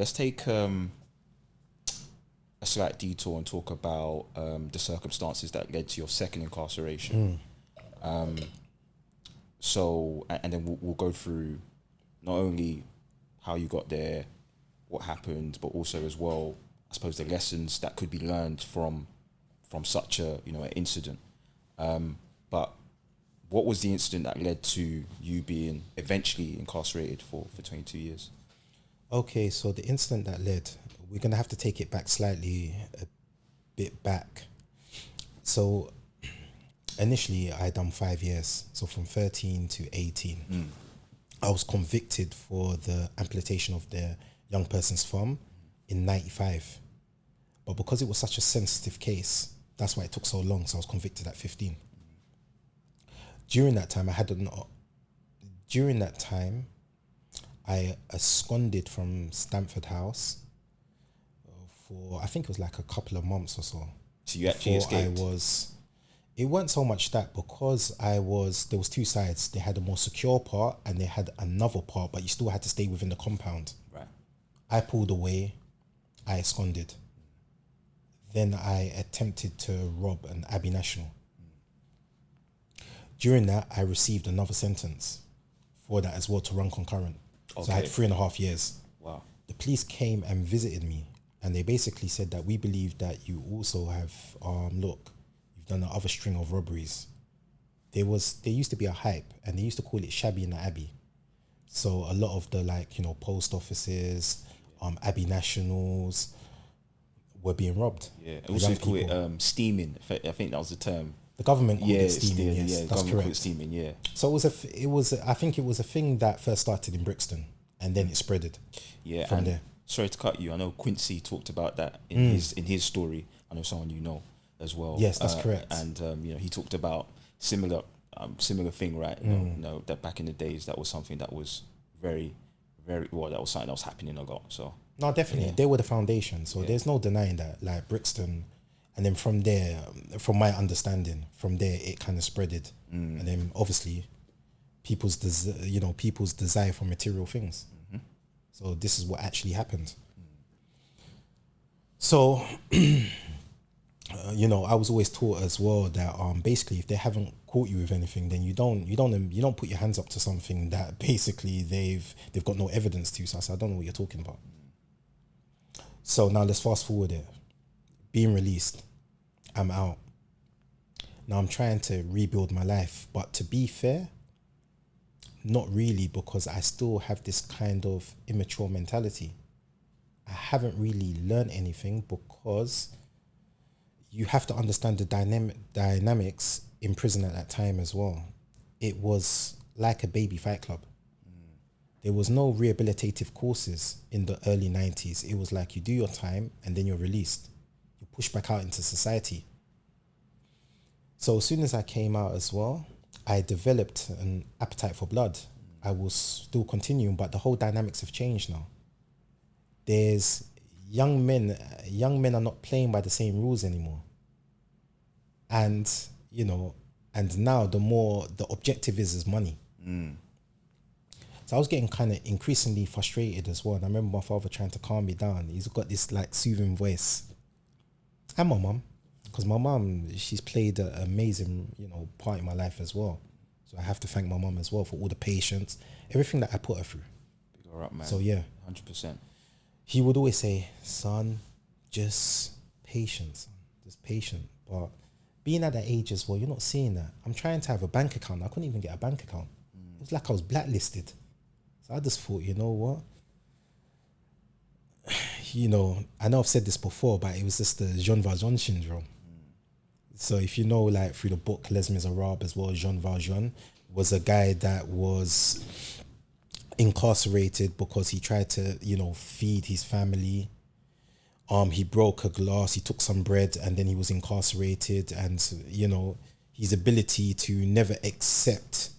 let's take a slight detour and talk about the circumstances that led to your second incarceration. So, and then we'll go through not only how you got there, what happened, but also as well, I suppose, the lessons that could be learned from such a an incident. But what was the incident that led to you being eventually incarcerated for 22 years? Okay, so the incident that led, we're going to have to take it back slightly, a bit back. So initially I done 5 years. So from 13 to 18, I was convicted for the amputation of the young person's thumb in 95. But because it was such a sensitive case, that's why it took so long. So I was convicted at 15. During that time, I absconded from Stamford House for, I think it was like a couple of months or so. So you actually escaped? It weren't so much that, because there was two sides. They had a more secure part and they had another part, but you still had to stay within the compound. Right. I pulled away, I absconded. Then I attempted to rob an Abbey National. During that, I received another sentence for that as well, to run concurrent. Okay. So I had 3.5 years. Wow. The police came and visited me, and they basically said that we believe that you also have, look, you've done another string of robberies. There used to be a hype, and they used to call it Shabby in the Abbey. So a lot of the post offices, Abbey Nationals were being robbed. Yeah, also call it steaming. I think that was the term. The government called it steaming. Yes, yeah, that's correct. Steaming, yeah. So I think it was a thing that first started in Brixton, and then it spreaded. Yeah, from there. Sorry to cut you. I know Quincy talked about that in his story. I know someone as well. Yes, that's correct. And he talked about similar thing, right? That back in the days, that was something that was very, very well. That was something that was happening a lot. So no, definitely, they were the foundation. So there's no denying that. Like Brixton. And then from there, from my understanding, from there it kind of spreaded, and then obviously, people's desire for material things. So this is what actually happened. So, I was always taught as well that basically, if they haven't caught you with anything, then you don't put your hands up to something that basically they've got no evidence to. So I said, I don't know what you're talking about. So now let's fast forward it. Being released, I'm out. Now I'm trying to rebuild my life, but to be fair, not really, because I still have this kind of immature mentality. I haven't really learned anything, because you have to understand the dynamics in prison at that time as well. It was like a baby fight club. There was no rehabilitative courses in the early 90s. It was like you do your time and then you're released. You push back out into society. So as soon as I came out as well, I developed an appetite for blood. I was still continuing, but the whole dynamics have changed now. There's young men are not playing by the same rules anymore. And now the objective is money. So I was getting kind of increasingly frustrated as well. And I remember my father trying to calm me down. He's got this like soothing voice. And my mum, because my mum, she's played an amazing, part in my life as well. So I have to thank my mum as well for all the patience, everything that I put her through. Big up, man. So yeah, 100%. He would always say, "Son, just patience, just patient." But being at that age as well, you're not seeing that. I'm trying to have a bank account. I couldn't even get a bank account. It was like I was blacklisted. So I just thought, you know what? I know I've said this before, but it was just the Jean Valjean syndrome. So if you know, like through the book Les Miserables as well, Jean Valjean was a guy that was incarcerated because he tried to, feed his family. He broke a glass, he took some bread, and then he was incarcerated. And, his ability to never accept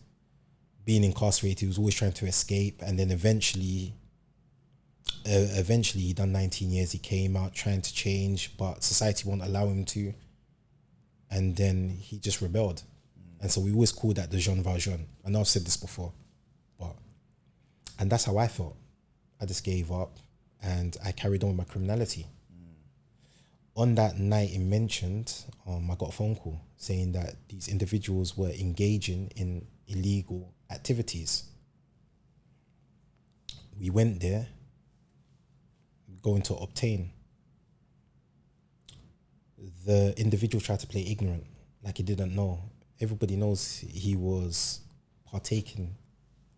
being incarcerated, he was always trying to escape. And then eventually he done 19 years. He came out trying to change, but society won't allow him to. And then he just rebelled. And so we always call that the Jean Valjean. I know I've said this before, and that's how I felt. I just gave up. and I carried on with my criminality. On that night it mentioned, I got a phone call saying that these individuals were engaging in illegal activities. We went there, going to obtain. The individual tried to play ignorant, like he didn't know. Everybody knows he was partaking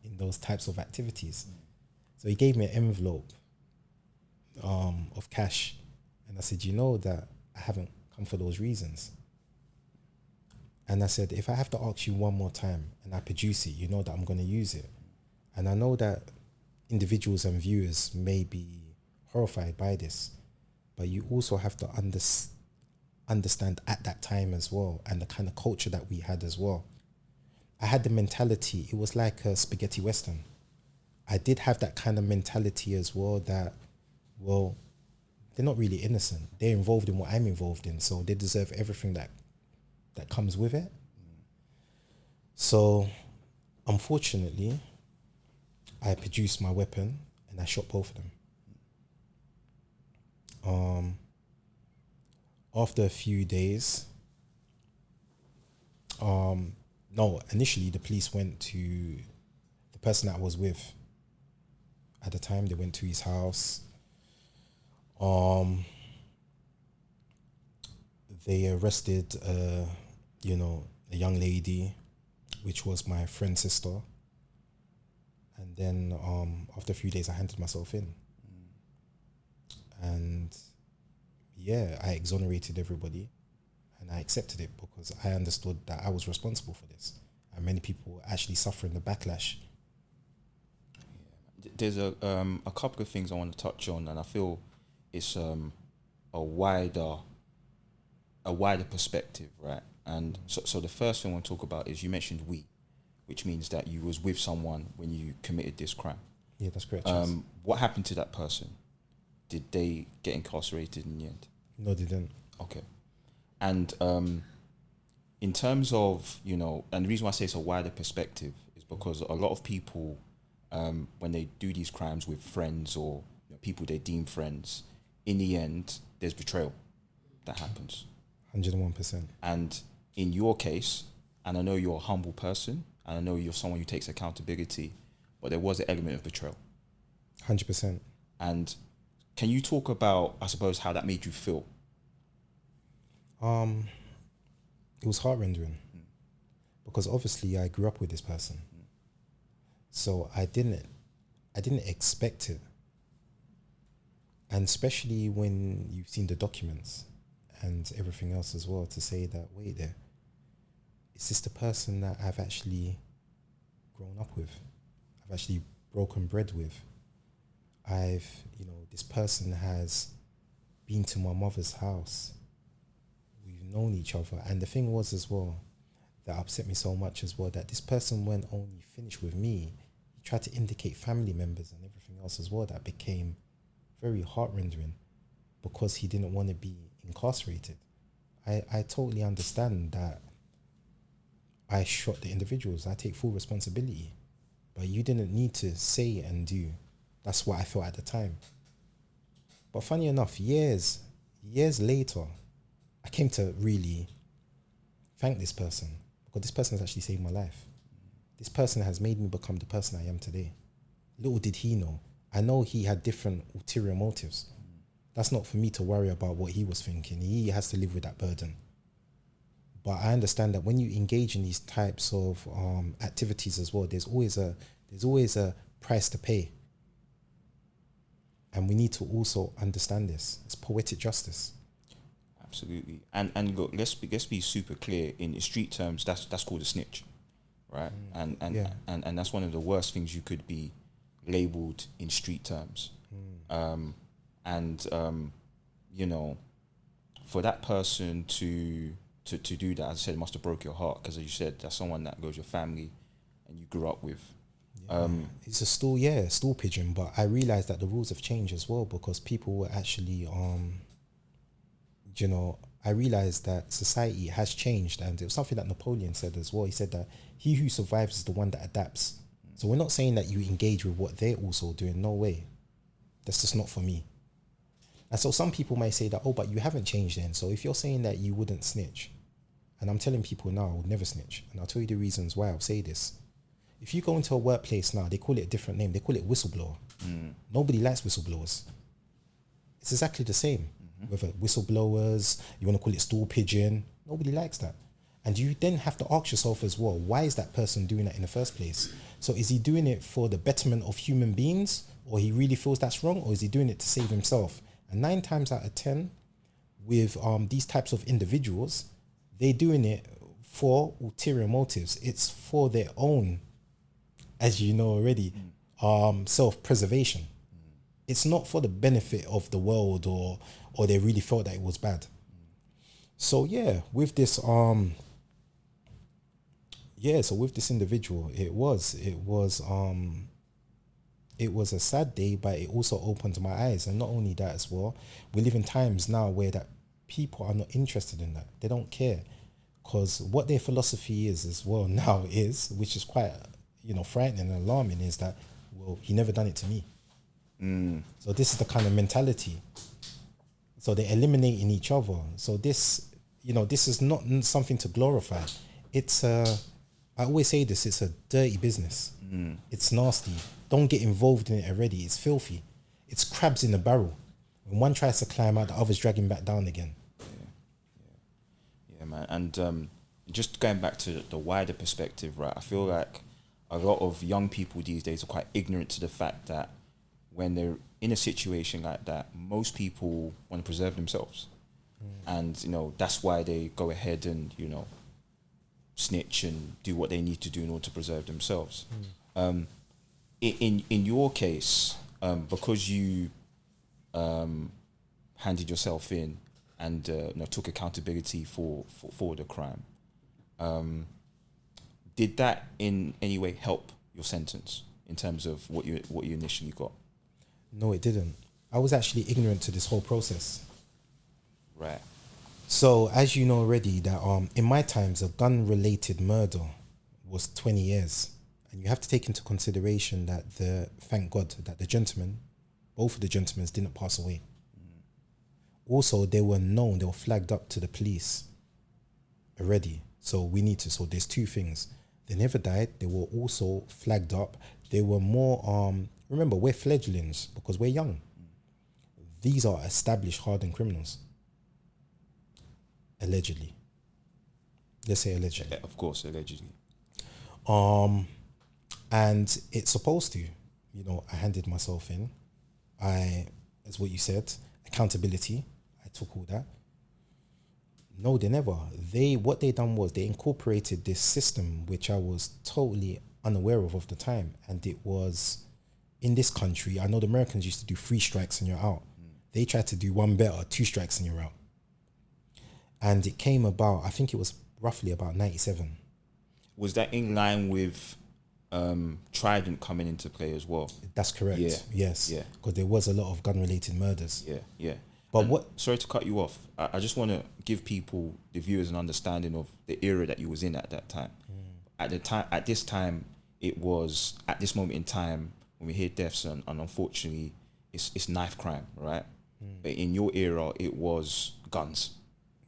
in those types of activities. So he gave me an envelope of cash. And I said, you know that I haven't come for those reasons. And I said, if I have to ask you one more time and I produce it, you know that I'm going to use it. And I know that individuals and viewers may be horrified by this, but you also have to understand at that time as well, and the kind of culture that we had as well. I had the mentality, it was like a spaghetti western. I did have that kind of mentality as well that, well, they're not really innocent. They're involved in what I'm involved in, so they deserve everything that comes with it. So, unfortunately, I produced my weapon and I shot both of them. After a few days, initially the police went to the person that I was with at the time. They went to his house. They arrested, a young lady, which was my friend's sister. And then after a few days, I handed myself in. And yeah, I exonerated everybody and I accepted it because I understood that I was responsible for this. And many people were actually suffering the backlash. There's a couple of things I want to touch on, and I feel it's a wider perspective, right? And so the first thing I want to talk about is you mentioned we, which means that you was with someone when you committed this crime. Yeah, that's correct. What happened to that person? Did they get incarcerated in the end? No, they didn't. Okay. And in terms of, and the reason why I say it's a wider perspective is because a lot of people, when they do these crimes with friends or people they deem friends, in the end, there's betrayal that happens. 101%. And in your case, and I know you're a humble person, and I know you're someone who takes accountability, but there was an element of betrayal. 100%. And can you talk about, I suppose, how that made you feel? It was heart-rending because obviously I grew up with this person. So I didn't expect it. And especially when you've seen the documents and everything else as well, to say that, wait there, is this the person that I've actually grown up with? I've actually broken bread with? This person has been to my mother's house. We've known each other. And the thing was as well, that upset me so much as well, that this person went only finished with me. He tried to indicate family members and everything else as well. That became very heart-rending because he didn't want to be incarcerated. I totally understand that I shot the individuals. I take full responsibility. But you didn't need to say and do. That's what I felt at the time. But funny enough, years later, I came to really thank this person because this person has actually saved my life. This person has made me become the person I am today. Little did he know. I know he had different ulterior motives. That's not for me to worry about what he was thinking. He has to live with that burden. But I understand that when you engage in these types of activities as well, there's always a price to pay. And we need to also understand this. It's poetic justice. Absolutely. And look, let's be super clear. In street terms, that's called a snitch, right? And that's one of the worst things you could be labeled in street terms. For that person to do that, as I said, it must have broke your heart because, as you said, that's someone that goes your family and you grew up with. It's a stool pigeon, but I realized that the rules have changed as well because people were actually, I realized that society has changed, and it was something that Napoleon said as well. He said that he who survives is the one that adapts. So we're not saying that you engage with what they're also doing, no way. That's just not for me. And so some people might say that, oh, but you haven't changed then. So if you're saying that you wouldn't snitch, and I'm telling people now I would never snitch, and I'll tell you the reasons why I'll say this. If you go into a workplace now, they call it a different name. They call it whistleblower. Nobody likes whistleblowers. It's exactly the same. Whether whistleblowers, you want to call it stool pigeon, nobody likes that. And you then have to ask yourself as well, why is that person doing that in the first place? So is he doing it for the betterment of human beings, or he really feels that's wrong, or is he doing it to save himself? And 9 times out of 10, with these types of individuals, they're doing it for ulterior motives. It's for their own, as you know already, self-preservation. It's not for the benefit of the world, or they really felt that it was bad. So yeah, with this with this individual, it was a sad day, but it also opened my eyes. And not only that as well, we live in times now where that people are not interested in that. They don't care, because what their philosophy is as well now is, which is quite frightening and alarming, is that, well, he never done it to me. So this is the kind of mentality. So they're eliminating each other. So this is not something to glorify. It's I always say this, it's a dirty business. It's nasty. Don't get involved in it already. It's filthy. It's crabs in the barrel. When one tries to climb out, the other's dragging back down again. Yeah, man. And just going back to the wider perspective, right? I feel like a lot of young people these days are quite ignorant to the fact that when they're in a situation like that, most people want to preserve themselves. And, that's why they go ahead and, snitch and do what they need to do in order to preserve themselves. In your case, because you handed yourself in and took accountability for the crime, did that in any way help your sentence in terms of what you initially got? No, it didn't. I was actually ignorant to this whole process. Right. So, as you know already, that in my times, a gun-related murder was 20 years. And you have to take into consideration that thank God that both of the gentlemen didn't pass away. Also, they were flagged up to the police already. So there's 2 things. They never died. They were also flagged up. They were more, remember, we're fledglings because we're young. These are established hardened criminals. Allegedly. Let's say allegedly. Of course, allegedly. And it's supposed to, I handed myself in. As what you said, accountability. I took all that. No, they never. What they done was they incorporated this system, which I was totally unaware of the time. And it was in this country. I know the Americans used to do 3 strikes and you're out. They tried to do one better, 2 strikes and you're out. And it came about, I think it was roughly about 97. Was that in line with Trident coming into play as well? That's correct. Yeah. Yes. Yeah. Because there was a lot of gun-related murders. Yeah. But Sorry to cut you off. I just want to give people, the viewers, an understanding of the era that you was in at that time. At this time, it was at this moment in time when we hear deaths, and unfortunately, it's knife crime, right? But in your era, it was guns.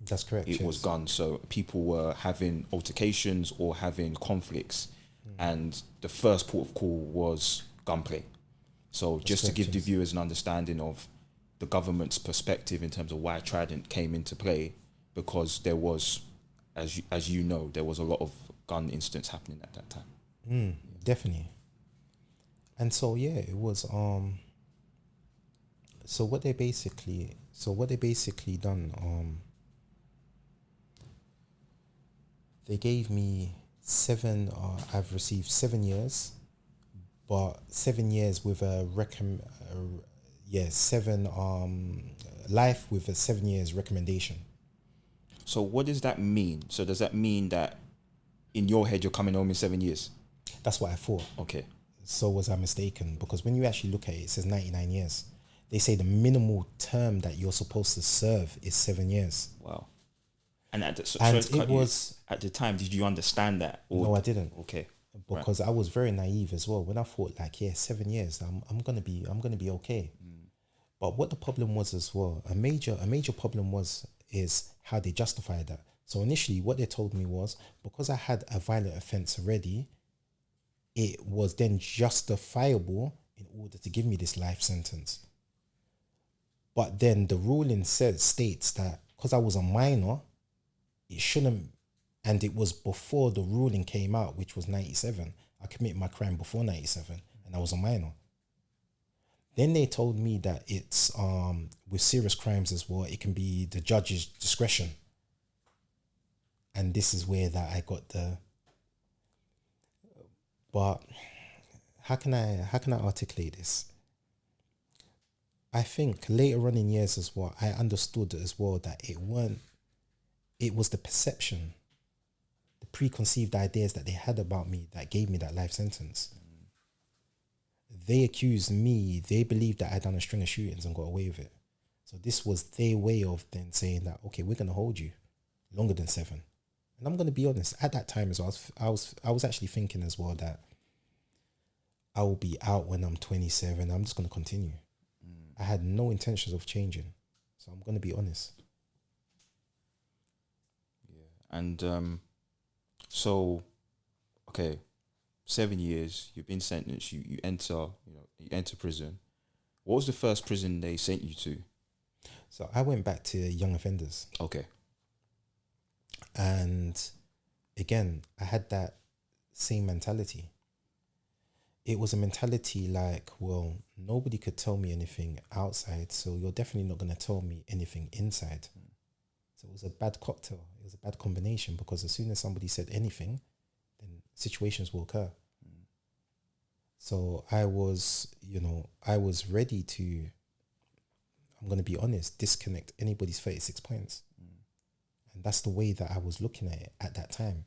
That's correct. It was guns. So people were having altercations or having conflicts, and the first port of call was gunplay. So just to give the viewers an understanding of the government's perspective in terms of why Trident came into play, because there was, as you know, there was a lot of gun incidents happening at that time. Definitely. And so it was so what they basically done, they gave me 7, I've received 7 years, but 7 years with a life with a 7 years recommendation. So what does that mean? So does that mean that in your head you're coming home in 7 years? That's what I thought. Okay. So was I mistaken? Because when you actually look at it, it says 99 years. They say the minimal term that you're supposed to serve is 7 years. Wow. And at the time, did you understand that? No, I didn't. Okay. Because I was very naive as well. When I thought 7 years, I'm gonna be okay. But what the problem was as well, a major problem is how they justified that. So initially, what they told me was because I had a violent offence already, it was then justifiable in order to give me this life sentence. But then the ruling states that because I was a minor, it shouldn't, and it was before the ruling came out, which was 97. I committed my crime before 97 and I was a minor. Then they told me that it's with serious crimes as well, it can be the judge's discretion. And this is where that I got the, but how can I articulate this? I think later on in years as well, I understood as well that it was the perception, the preconceived ideas that they had about me that gave me that life sentence. They accused me, they believed that I'd done a string of shootings and got away with it. So this was their way of then saying that, okay, we're going to hold you longer than 7. And I'm going to be honest, at that time as well, I was actually thinking as well that I will be out when I'm 27. I'm just going to continue. I had no intentions of changing. So I'm going to be honest. Yeah. And so, okay, 7 years, you've been sentenced, you enter prison. What was the first prison they sent you to? So I went back to young offenders. Okay. And again, I had that same mentality. It was a mentality like, well, nobody could tell me anything outside, so you're definitely not going to tell me anything inside. So it was a bad cocktail. It was a bad combination because as soon as somebody said anything, then situations will occur. So I was ready to, I'm going to be honest, disconnect anybody's 36 points. And that's the way that I was looking at it at that time.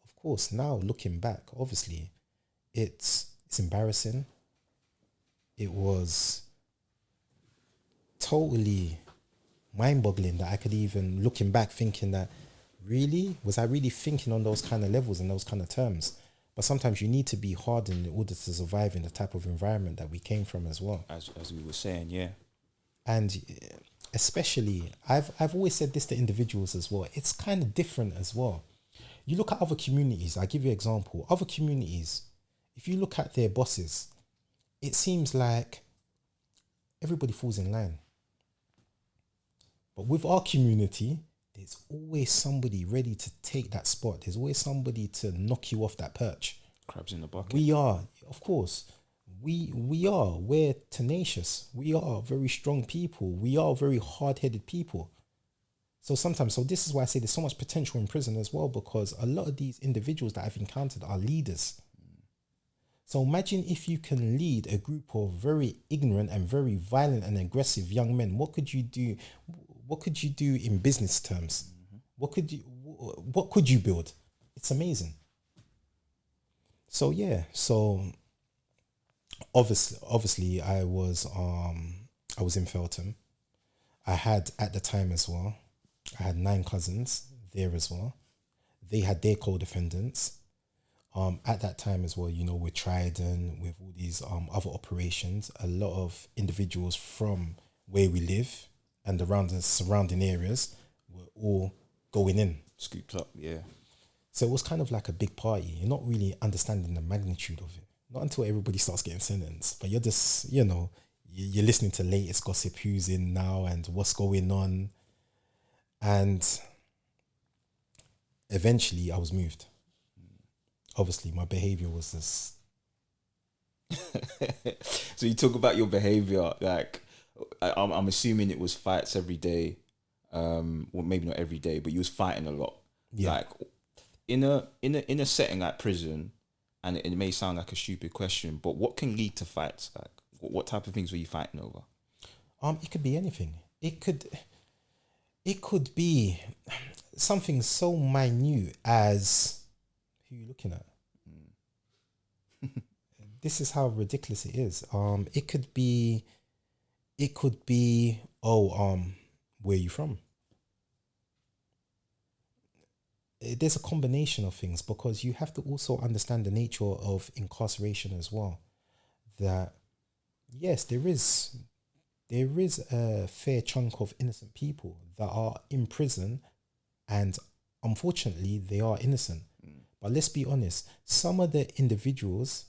Of course, now looking back, obviously, it's embarrassing. It was totally mind-boggling that I could even, looking back, thinking that, really? Was I really thinking on those kind of levels and those kind of terms? But sometimes you need to be hardened in order to survive in the type of environment that we came from as well. As we were saying, yeah. And especially, I've always said this to individuals as well. It's kind of different as well. You look at other communities. I'll give you an example. Other communities, if you look at their bosses, it seems like everybody falls in line. But with our community, there's always somebody ready to take that spot. There's always somebody to knock you off that perch. Crabs in the bucket. We are, of course, we're tenacious. We are very strong people. We are very hard-headed people. So this is why I say there's so much potential in prison as well, because a lot of these individuals that I've encountered are leaders. So imagine if you can lead a group of very ignorant and very violent and aggressive young men. What could you do? What could you do in business terms? What could you build? It's amazing. So yeah, obviously I was in Feltham. I had at the time as well, I had 9 cousins there as well. They had their co-defendants. At that time as well, with Trident, with all these other operations, a lot of individuals from where we live and around the surrounding areas were all going in. Scooped up, yeah. So it was kind of like a big party. You're not really understanding the magnitude of it. Not until everybody starts getting sentenced. But you're just, you're listening to latest gossip, who's in now and what's going on. And eventually I was moved. Obviously, my behavior was this. So you talk about your behavior, like I'm assuming it was fights every day. Well, maybe not every day, but you was fighting a lot. Yeah. Like in a setting like prison, and it may sound like a stupid question, but what can lead to fights? Like what type of things were you fighting over? It could be anything. It could be something so minute as who you looking at. This is how ridiculous it is. It could be where you from? There's a combination of things, because you have to also understand the nature of incarceration as well. That yes, there is there is a fair chunk of innocent people that are in prison, and unfortunately they are innocent. But let's be honest, some of the individuals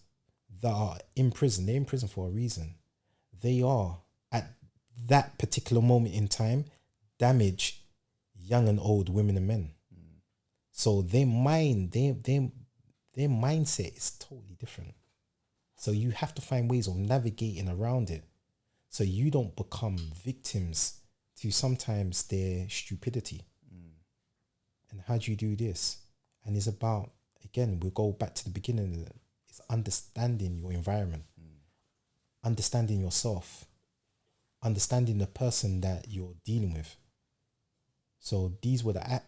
that are in prison, they're in prison for a reason. They are at that particular moment in time damage young and old women and men. So their mindset is totally different. So you have to find ways of navigating around it, so you don't become victims to sometimes their stupidity. And how do you do this? And it's about, again, we'll go back to the beginning. It's understanding your environment, understanding yourself, understanding the person that you're dealing with. So these were the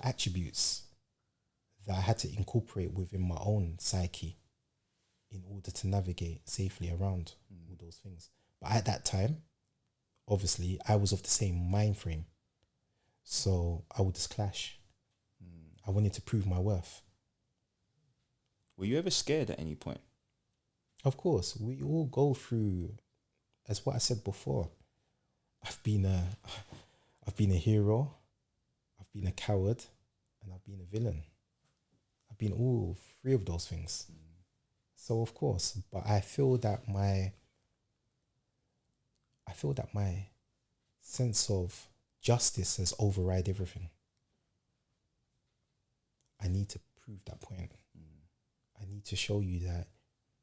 attributes that I had to incorporate within my own psyche in order to navigate safely around all those things. But at that time, obviously, I was of the same mind frame. So I would just clash. I wanted to prove my worth. Were you ever scared at any point? Of course, we all go through, as what I said before. I've been a hero, I've been a coward, and I've been a villain. I've been all three of those things. So of course, but I feel that my sense of justice has override everything. I need to prove that point. I need to show you that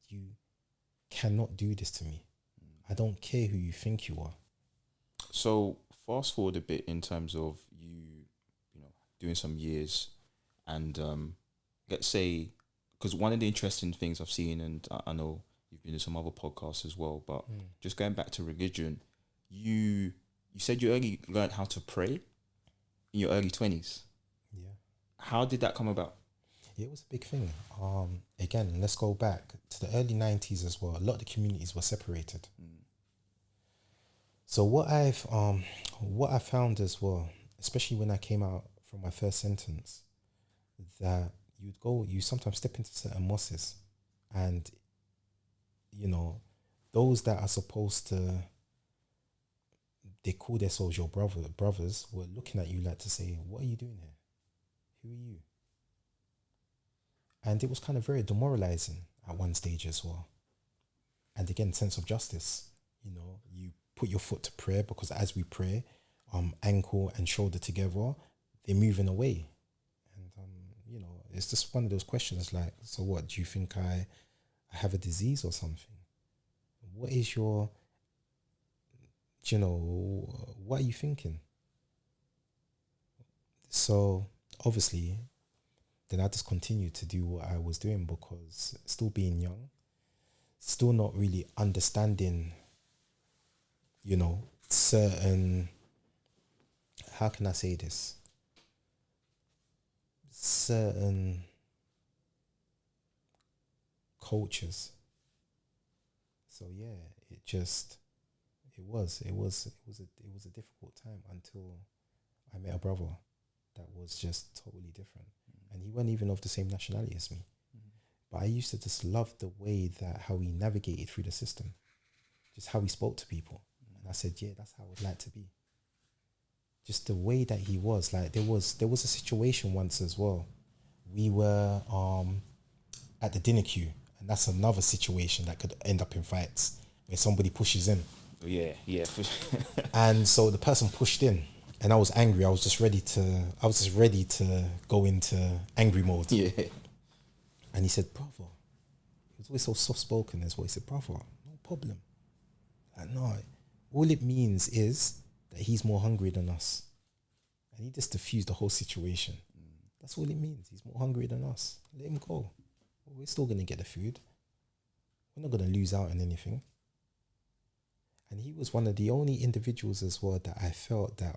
you cannot do this to me. I don't care who you think you are. So fast forward a bit in terms of you know, doing some years, and let's say, because one of the interesting things I've seen, and I know you've been in some other podcasts as well, but just going back to religion, you said you only learned how to pray in your early 20s. Yeah. How did that come about? It was a big thing. Again, let's go back to the early 90s as well. A lot of the communities were separated. So what I found as well, especially when I came out from my first sentence, that you sometimes step into certain mosques, and you know, those that are supposed to, they call themselves your brothers, were looking at you like to say, what are you doing here? Who are you? And it was kind of very demoralizing at one stage as well. And again, sense of justice. You know, you put your foot to prayer, because as we pray, ankle and shoulder together, they're moving away. And, you know, it's just one of those questions like, so what, do you think I have a disease or something? What is your, you know, what are you thinking? So obviously, then I just continued to do what I was doing, because still being young, still not really understanding, you know, certain, how can I say this? Certain cultures. So yeah, it was a difficult time until I met a brother that was just totally different. And he wasn't even of the same nationality as me. But I used to just love the way that how he navigated through the system, just how he spoke to people. And I said, yeah, that's how I would like to be. Just the way that he was. Like there was a situation once as well. We were at the dinner queue, and that's another situation that could end up in fights where somebody pushes in. Yeah. And so the person pushed in, and I was angry. I was just ready to go into angry mode. Yeah. And he said, brother, he was always so soft spoken as well. He said, brother, no problem. Like, no, all it means is that he's more hungry than us. And he just diffused the whole situation. That's all it means. He's more hungry than us. Let him go. We're still going to get the food. We're not going to lose out on anything. And he was one of the only individuals as well that I felt that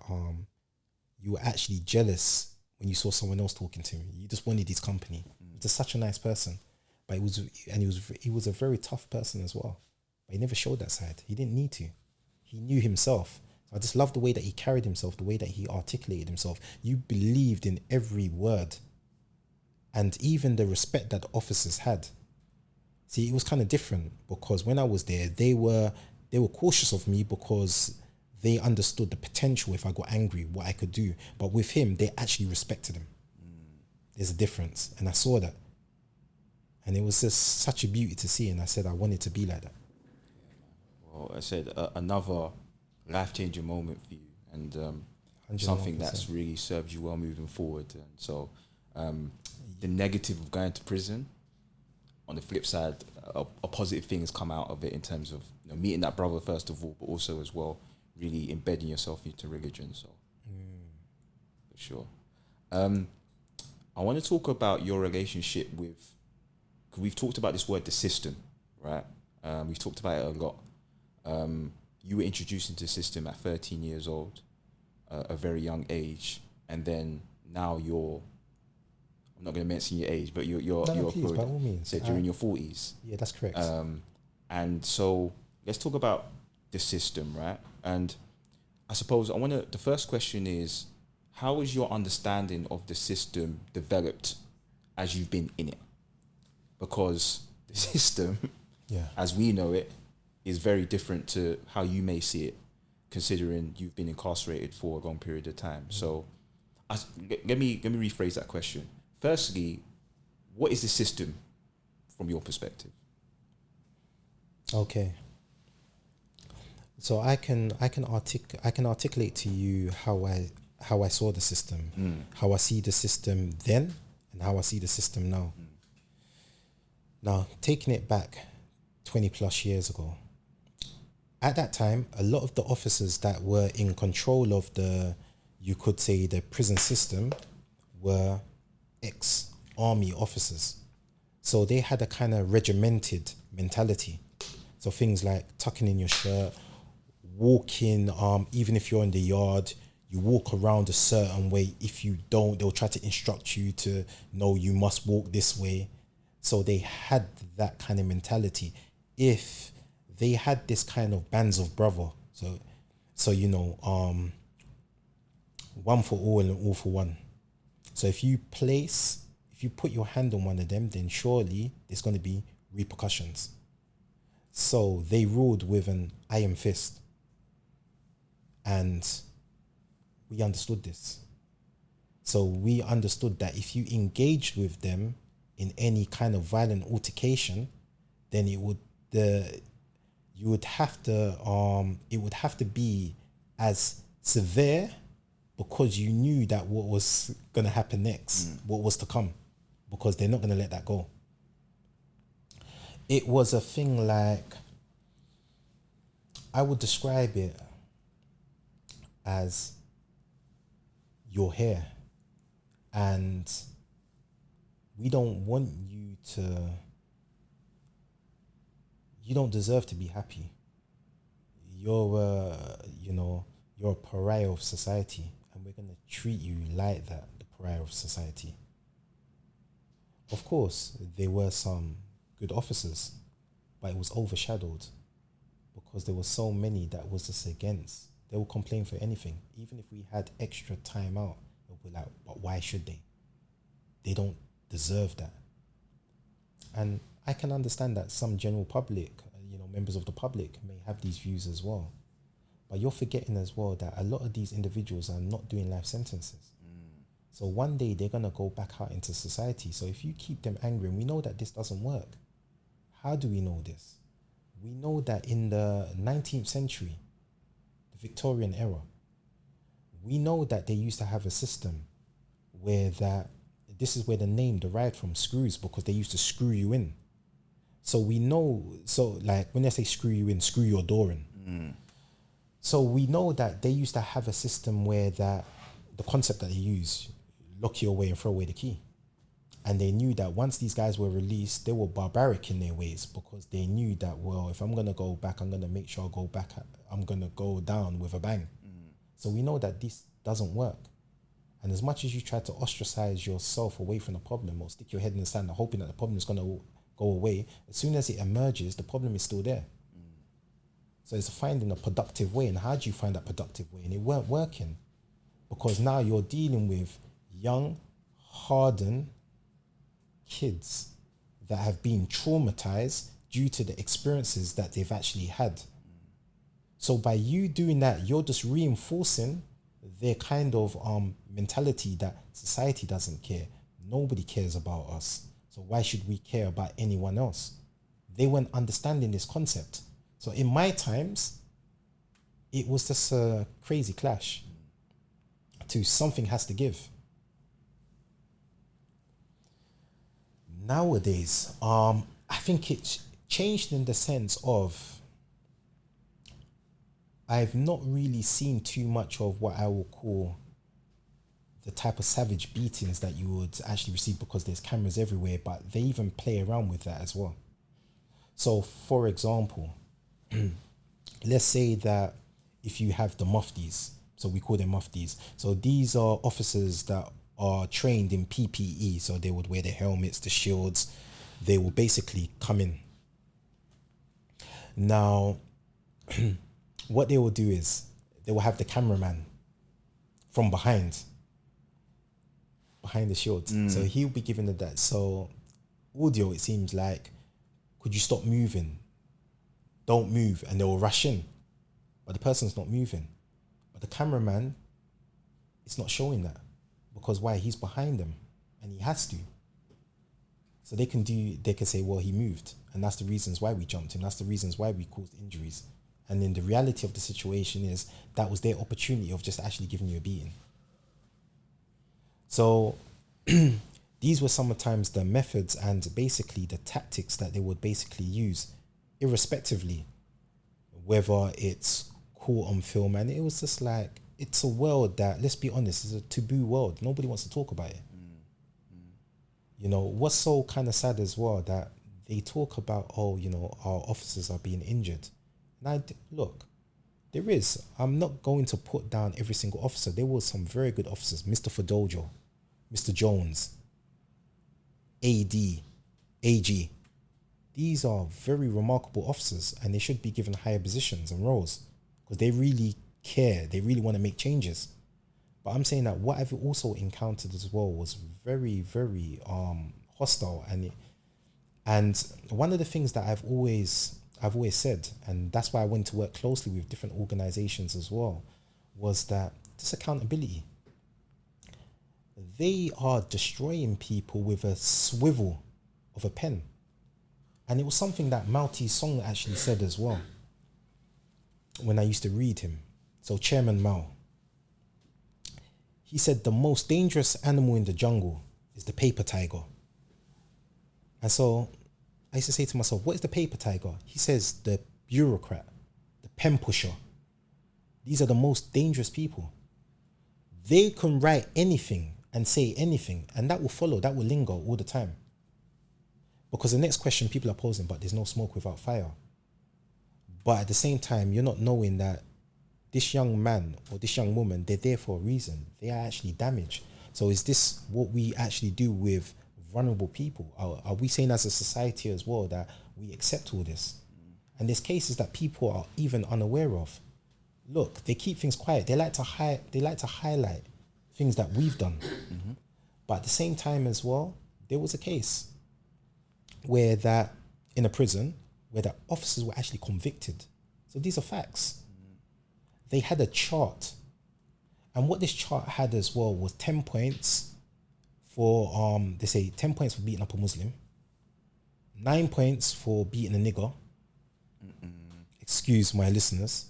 you were actually jealous when you saw someone else talking to him. You just wanted his company. He's just such a nice person. But he was a very tough person as well. But he never showed that side. He didn't need to. He knew himself. I just love the way that he carried himself, the way that he articulated himself. You believed in every word. And even the respect that the officers had. See, it was kind of different, because when I was there, they were they were cautious of me because they understood the potential if I got angry, what I could do. But with him, they actually respected him. There's a difference. And I saw that. And it was just such a beauty to see. And I said, I wanted to be like that. Well, I said another life-changing moment for you, and 101%. something that's really served you well moving forward. And so the negative of going to prison, on the flip side, a positive thing has come out of it in terms of meeting that brother first of all, but also as well really embedding yourself into religion. So for sure. I want to talk about your relationship with, because we've talked about this word, the system, right? We've talked about it a lot. You were introduced into the system at 13 years old, a very young age, and then now you're, I'm not going to mention your age, but you're please, by all means. Said you're in your 40s. Yeah, that's correct. And so let's talk about the system, right? And I suppose the first question is, how has your understanding of the system developed as you've been in it? Because the system, as we know it, is very different to how you may see it, considering you've been incarcerated for a long period of time. So let me rephrase that question. Firstly, what is the system from your perspective? Okay. So I can articulate to you how I saw the system, how I see the system then, and how I see the system now. Now, taking it back 20 plus years ago, at that time, a lot of the officers that were in control of you could say the prison system, were ex-army officers. So they had a kind of regimented mentality. So things like tucking in your shirt, walking, even if you're in the yard, you walk around a certain way. If you don't, they'll try to instruct you to, no, you must walk this way. So they had that kind of mentality. If they had this kind of bands of brother, so one for all and all for one. So if you put your hand on one of them, then surely there's going to be repercussions. So they ruled with an iron fist. And we understood this. So we understood that if you engaged with them in any kind of violent altercation, then it would have to be as severe, because you knew that what was going to happen next, what was to come, because they're not going to let that go. It was a thing like, I would describe it as your hair, and we don't want you don't deserve to be happy. You're a pariah of society, and we're going to treat you like that, the pariah of society. Of course, there were some good officers, but it was overshadowed because there were so many that was just against. They will complain for anything. Even if we had extra time out, they'll be like, but why should they? They don't deserve that. And I can understand that some general public, members of the public may have these views as well. But you're forgetting as well that a lot of these individuals are not doing life sentences. So one day they're going to go back out into society. So if you keep them angry, and we know that this doesn't work. How do we know this? We know that in the 19th century, the Victorian era, we know that they used to have a system where this is where the name derived from, screws, because they used to screw you in. So we know, like when they say screw you in, screw your door in. So we know that they used to have a system where the concept that they use, lock you away and throw away the key. And they knew that once these guys were released, they were barbaric in their ways, because they knew that, well, if I'm going to go back, I'm going to make sure I go back, I'm going to go down with a bang. So we know that this doesn't work. And as much as you try to ostracize yourself away from the problem, or stick your head in the sand hoping that the problem is going to go away, as soon as it emerges, the problem is still there. So it's finding a productive way. And how do you find that productive way? And it weren't working, because now you're dealing with young, hardened kids that have been traumatized due to the experiences that they've actually had. So by you doing that, you're just reinforcing their kind of mentality that society doesn't care. Nobody cares about us. So why should we care about anyone else? They weren't understanding this concept. So in my times, it was just a crazy clash to something has to give. Nowadays, I think it's changed in the sense of I've not really seen too much of what I will call the type of savage beatings that you would actually receive because there's cameras everywhere, but they even play around with that as well. So for example, let's say that if you have the muftis, so we call them muftis. So these are officers that are trained in PPE. So they would wear the helmets, the shields. They will basically come in. Now, what they will do is they will have the cameraman from behind the shields. So he'll be giving them that. So audio, it seems like, could you stop moving? Don't move. And they will rush in. But the person's not moving. But the cameraman, it's not showing that. Because why? He's behind them. And he has to. So they can say, well, he moved. And that's the reasons why we jumped him. That's the reasons why we caused injuries. And then the reality of the situation is that was their opportunity of just actually giving you a beating. So these were sometimes the methods and basically the tactics that they would basically use, irrespectively, whether it's caught on film. And it was just like, it's a world that, let's be honest, is a taboo world. Nobody wants to talk about it. You know, what's so kind of sad as well, that they talk about, oh, you know, our officers are being injured. And look, there is. I'm not going to put down every single officer. There were some very good officers. Mr. Fadojo, Mr. Jones, AD, AG. These are very remarkable officers and they should be given higher positions and roles because they really care. They really want to make changes. But I'm saying that what I've also encountered as well was very, very hostile. And one of the things that I've always said, and that's why I went to work closely with different organizations as well, was that this accountability. They are destroying people with a swivel of a pen. And it was something that Mauti Song actually said as well when I used to read him. So Chairman Mao, he said the most dangerous animal in the jungle is the paper tiger. And so I used to say to myself, what is the paper tiger? He says the bureaucrat, the pen pusher. These are the most dangerous people. They can write anything and say anything, and that will follow, that will linger all the time. Because the next question people are posing, but there's no smoke without fire. But at the same time, you're not knowing that this young man or this young woman, they're there for a reason. They are actually damaged. So is this what we actually do with vulnerable people? Are we saying as a society as well that we accept all this? And there's cases that people are even unaware of. Look, they keep things quiet. They like to highlight things that we've done. Mm-hmm. But at the same time as well, there was a case where that in a prison where the officers were actually convicted. So these are facts. They had a chart. And what this chart had as well was 10 points for, they say 10 points for beating up a Muslim, 9 points for beating a nigger. Excuse my listeners.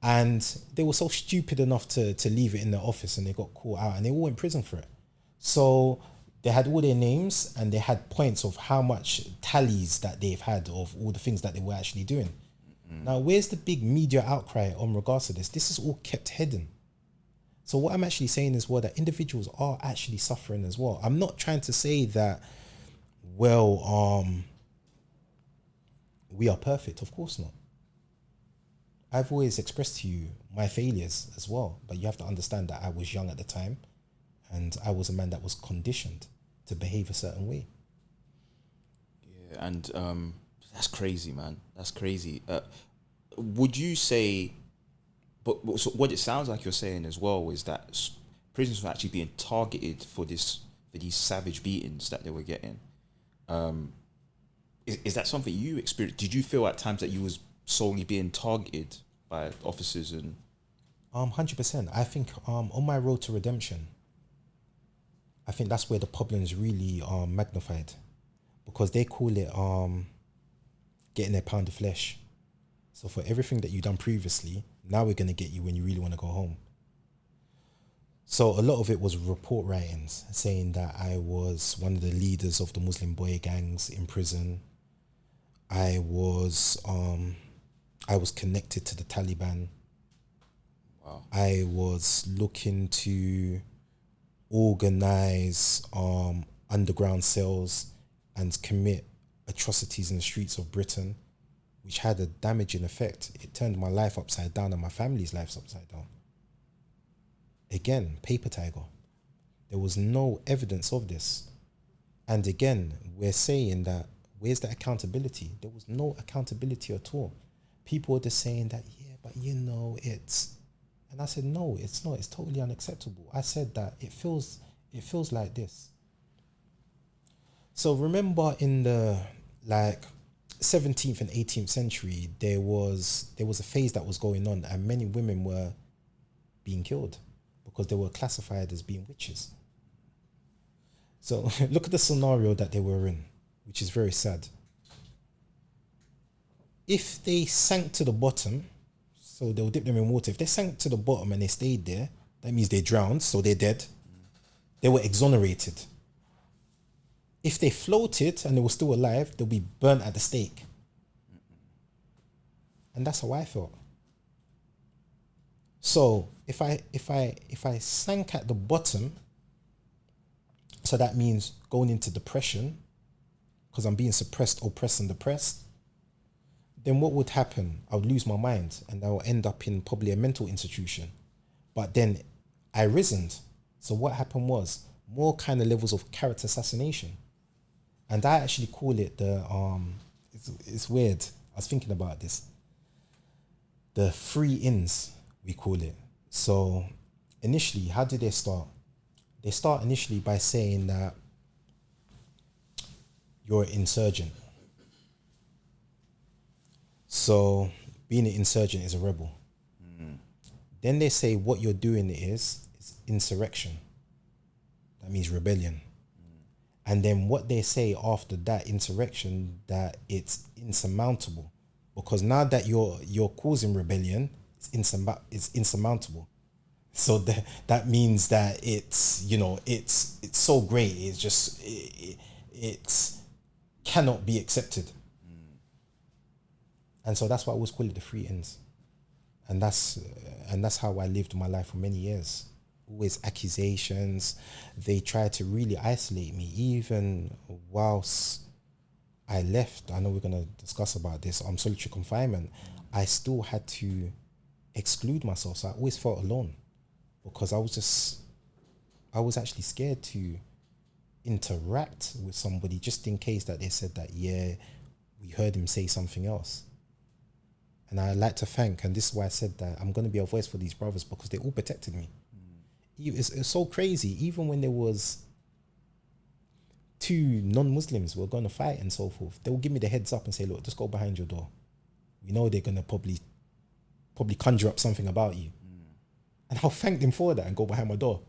And they were so stupid enough to leave it in the office and they got caught out and they all went in prison for it. So they had all their names and they had points of how much tallies that they've had of all the things that they were actually doing. Now, where's the big media outcry on regards to this? This is all kept hidden. So what I'm actually saying is, well, that individuals are actually suffering as well. I'm not trying to say that, well, we are perfect. Of course not. I've always expressed to you my failures as well, but you have to understand that I was young at the time and I was a man that was conditioned to behave a certain way. Yeah, and that's crazy, man. That's crazy. Would you say, but so what it sounds like you're saying as well is that prisons were actually being targeted for these savage beatings that they were getting. Is that something you experienced? Did you feel at times that you was solely being targeted by officers and 100%. I think on my road to redemption, I think that's where the problem's really magnified, because they call it getting their pound of flesh. So for everything that you've done previously, now we're gonna get you when you really want to go home. So a lot of it was report writings saying that I was one of the leaders of the Muslim boy gangs in prison. I was connected to the Taliban. wow. I was looking to organize underground cells and commit atrocities in the streets of Britain, which had a damaging effect. It turned my life upside down and my family's lives upside down. Again, paper tiger. There was no evidence of this. And again, we're saying that, where's the accountability? There was no accountability at all. People were just saying that, yeah, but you know, it's... And I said, no, it's not. It's totally unacceptable. I said that it feels like this. So remember in the 17th and 18th century, there was a phase that was going on, and many women were being killed because they were classified as being witches. So look at the scenario that they were in, which is very sad. If they sank to the bottom, so they'll dip them in water. If they sank to the bottom and they stayed there, that means they drowned, so they're dead. They were exonerated. If they floated and they were still alive, they'll be burnt at the stake. And that's how I felt. So if I sank at the bottom, so that means going into depression, because I'm being suppressed, oppressed, and depressed, then what would happen? I would lose my mind and I will end up in probably a mental institution. But then I risen. So what happened was more kind of levels of character assassination. And I actually call it the, it's weird. I was thinking about this. The 3 ins, we call it. So initially, how did they start? They start initially by saying that you're an insurgent. So being an insurgent is a rebel. Then they say what you're doing is insurrection. That means rebellion. And then what they say after that insurrection, that it's insurmountable. Because now that you're causing rebellion, it's insurmountable. So that means that it's, you know, it's so great. It's just, it cannot be accepted. And so that's why I always call it the 3 ins. And that's how I lived my life for many years. Always accusations. They tried to really isolate me. Even whilst I left, I know we're going to discuss about this, solitary confinement, I still had to exclude myself. So I always felt alone because I was actually scared to interact with somebody just in case that they said that, yeah, we heard him say something else. And I like to thank, and this is why I said that I'm going to be a voice for these brothers, because they all protected me. It's so crazy. Even when there was 2 non-Muslims who were going to fight and so forth, they will give me the heads up and say, look, just go behind your door. We know they're going to probably conjure up something about you. And I'll thank them for that and go behind my door.